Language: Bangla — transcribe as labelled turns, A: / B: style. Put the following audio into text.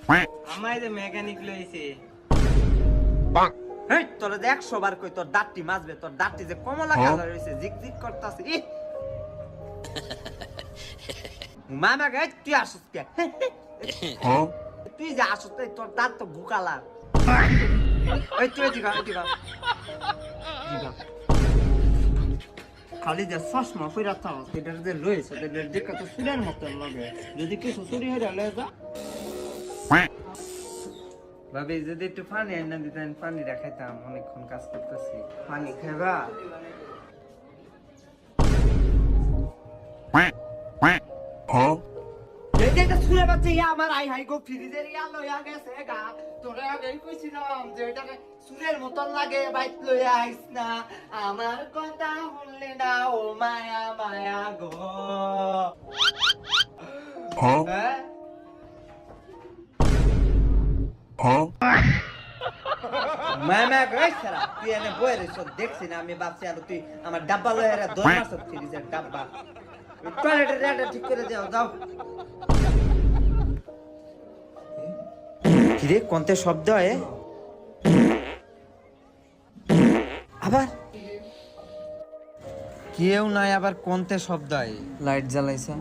A: আমায় যে মেকানিক লইছে
B: হেই তোর দেখ সবার কই তোর দাঁতটি মাজবে তোর দাঁতটি যে কমলা কালার হইছে জিগজিগ করতাছে ই মামা গাই তুই আসছ কে তুই যে আসছ তোর দাঁত তো গুকালার এই তুই দিগা দিগা খালি যে চশমা পইরা থাও সেটার যে লইছে সেটার দেখে তো সুরের মতন লাগে যদি কিছু চুরি হয়ে লয়ে যা ভাবি যদি একটু পানি এনে দিতেন পানি রাখাইতাম অনেকক্ষণ কাজ করতেছি পানি খাবা এটা শুনে পাচ্ছি আমার আই হাই গো ফ্রিজের ইয়া লইয়া গেছে গা তোরে আগেই কইছিলাম যে এটাকে সুরের মতন লাগে বাইক লইয়া আইস না আমার কথা শুনলে না ও মায়া মায়া গো হ্যাঁ মামা গইছরা তুই এনে বইরে সব দেখছিস না আমি ভাবছি আর তুই আমার ডাব্বা লইয়া দই মাছ ফ্রিজের ডাব্বা টয়লেটের রেটটা ঠিক করে দাও যাও কিরে কোনতে শব্দ হয় আবার কেউ নাই আবার কোনতে শব্দ হয়
A: লাইট জ্বালাইছে